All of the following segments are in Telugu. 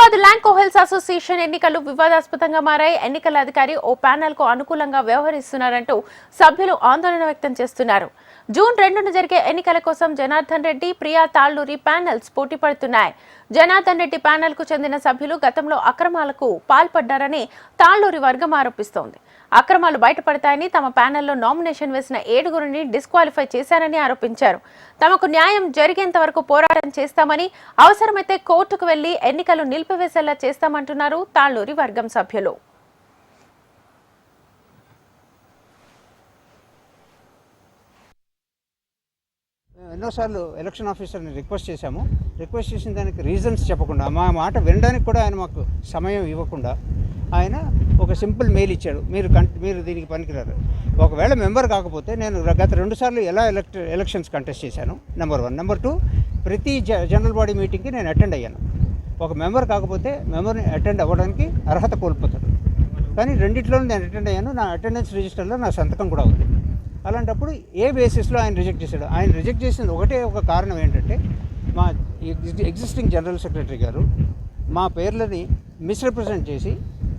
హైదరాబాద్ ల్యాండ్ కోహెల్స్ అసోసియేషన్ ఎన్నికలు వివాదాస్పదంగా మారాయి. ఎన్నికల అధికారి ఓ ప్యానెల్ కు అనుకూలంగా వ్యవహరిస్తున్నారంటూ సభ్యులు ఆందోళన వ్యక్తం చేస్తున్నారు. జూన్ 2న జరిగే ఎన్నికల కోసం జనార్దన్ రెడ్డి, ప్రియా తాళ్లూరి ప్యానెల్స్ పోటీ పడుతున్నాయి. జనార్దన్ రెడ్డి ప్యానెల్ కు చెందిన సభ్యులు గతంలో అక్రమాలకు పాల్పడ్డారని తాళ్లూరి వర్గం ఆరోపిస్తోంది. అక్రమాలు బయటపడతాయని తమ ప్యానెల్లో నామినేషన్ వేసిన 7గురిని డిస్క్వాలిఫై చేశారని ఆరోపించారు. తమకు న్యాయం జరిగేంత వరకు పోరాటం చేస్తామని, అవసరమైతే కోర్టుకు వెళ్లి ఎన్నికలు నిలిపివేసేలా చేస్తామంటున్నారు తాళ్లూరి వర్గం సభ్యులు. ఎన్నోసార్లు ఎలక్షన్ ఆఫీసర్ని రిక్వెస్ట్ చేశాము. రిక్వెస్ట్ చేసిన దానికి రీజన్స్ చెప్పకుండా, మా మాట వినడానికి కూడా ఆయన మాకు సమయం ఇవ్వకుండా ఆయన ఒక సింపుల్ మెయిల్ ఇచ్చాడు, మీరు దీనికి పనికిరారు. ఒకవేళ మెంబర్ కాకపోతే నేను గత 2 సార్లు ఎలా ఎలక్షన్స్ కంటెస్ట్ చేశాను, నెంబర్ 1. నెంబర్ 2, ప్రతి జనరల్ బాడీ మీటింగ్కి నేను అటెండ్ అయ్యాను. ఒక మెంబర్ కాకపోతే మెంబర్ని అటెండ్ అవ్వడానికి అర్హత కోల్పోతాడు. కానీ రెండిట్లోనూ నేను అటెండ్ అయ్యాను. నా అటెండెన్స్ రిజిస్టర్లో నా సంతకం కూడా ఉంది. అలాంటప్పుడు ఏ బేసిస్లో ఆయన రిజెక్ట్ చేశాడు? ఆయన రిజెక్ట్ చేసిన ఒక కారణం ఏంటంటే, మా ఎగ్జిస్టింగ్ జనరల్ సెక్రటరీ గారు మా పేర్లని మిస్రిప్రజెంట్ చేసి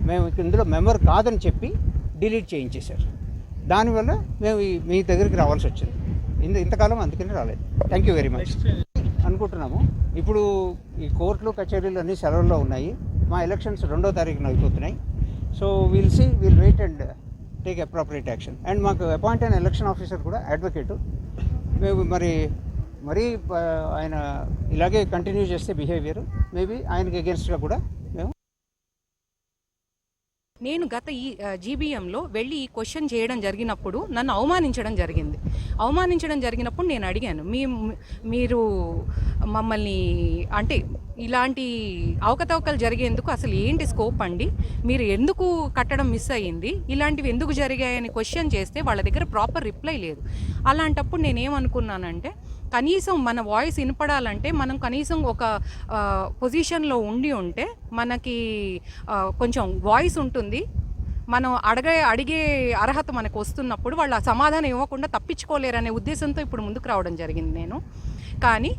మేము ఇందులో మెంబర్ కాదని చెప్పి డిలీట్ చేయించేశారు. దానివల్ల మేము మీ దగ్గరికి రావాల్సి వచ్చింది. ఇంతకాలం అందుకని రాలేదు. థ్యాంక్ యూ వెరీ మచ్ అనుకుంటున్నాము. ఇప్పుడు ఈ కోర్టులు కచేరీలు అన్నీ సెలవుల్లో ఉన్నాయి. మా ఎలక్షన్స్ 2వ తారీఖున అయిపోతున్నాయి. So will wait and take appropriate action. And మాకు అపాయింట్ అయిన ఎలక్షన్ ఆఫీసర్ కూడా అడ్వకేటు. మేము మరి ఆయన ఇలాగే కంటిన్యూ చేస్తే బిహేవియర్ మేబీ ఆయనకి అగేన్స్ట్గా కూడా నేను గత ఈ జీబీఎంలో వెళ్ళి ఈ క్వశ్చన్ చేయడం జరిగినప్పుడు నన్ను అవమానించడం జరిగినప్పుడు నేను అడిగాను, మీరు మమ్మల్ని అంటే ఇలాంటి అవకతవకలు జరిగేందుకు అసలు ఏంటి స్కోప్ అండి, మీరు ఎందుకు కట్టడం మిస్ అయ్యింది, ఇలాంటివి ఎందుకు జరిగాయని క్వశ్చన్ చేస్తే వాళ్ళ దగ్గర ప్రాపర్ రిప్లై లేదు. అలాంటప్పుడు నేనేమనుకున్నానంటే, కనీసం మన వాయిస్ వినపడాలంటే మనం కనీసం ఒక పొజిషన్లో ఉంటే మనకి కొంచెం వాయిస్ ఉంటుంది. మనం అడిగే అర్హత మనకు వస్తున్నప్పుడు వాళ్ళు ఆ సమాధానం ఇవ్వకుండా తప్పించుకోలేరనే ఉద్దేశంతో ఇప్పుడు ముందుకు రావడం జరిగింది నేను. కానీ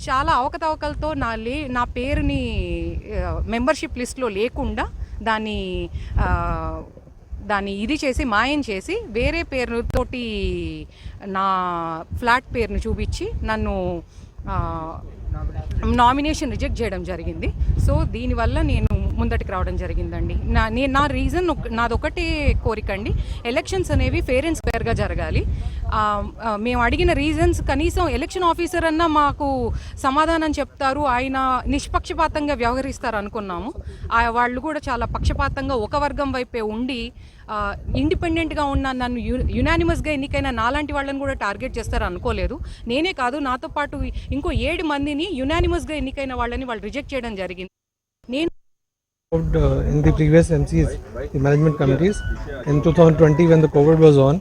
చాలా అవకతవకలతో నా పేరుని మెంబర్షిప్ లిస్ట్లో లేకుండా దాన్ని ఇది చేసి మాయం చేసి వేరే పేరుతోటి నా ఫ్లాట్ పేరును చూపించి నన్ను నామినేషన్ రిజెక్ట్ చేయడం జరిగింది. సో దీనివల్ల నేను ముందటికి రావడం జరిగిందండి. నా రీజన్ నాదొకటే కోరిక అండి, ఎలక్షన్స్ అనేవి ఫెయిర్ అండ్ స్క్వేర్గా జరగాలి. మేము అడిగిన రీజన్స్ కనీసం ఎలక్షన్ ఆఫీసర్ అన్నా మాకు సమాధానం చెప్తారు, ఆయన నిష్పక్షపాతంగా వ్యవహరిస్తారు అనుకున్నాము. వాళ్ళు కూడా చాలా పక్షపాతంగా ఒక వర్గం వైపే ఉండి ఇండిపెండెంట్గా ఉన్న నన్ను యునానిమస్గా ఎన్నికైన నాలాంటి వాళ్ళని కూడా టార్గెట్ చేస్తారు అనుకోలేదు. నేనే కాదు, నాతో పాటు ఇంకో 7 మందిని యునానిమస్గా ఎన్నికైన వాళ్ళని వాళ్ళు రిజెక్ట్ చేయడం జరిగింది. నేను in the previous MCs, the management committees, in 2020 when the COVID was on,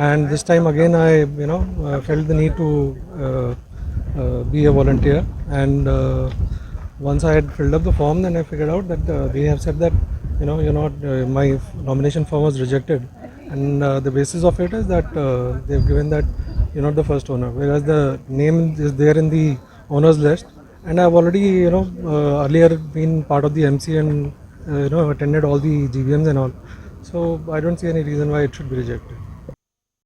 and this time again I felt the need to be a volunteer, and once I had filled up the form, then I figured out that they have said that you're not my nomination form was rejected, and the basis of it is that they've given that you're not the first owner, whereas the name is there in the owners list. And I've already, earlier been part of the MC and, attended all the GBMs and all. So I don't see any reason why it should be rejected.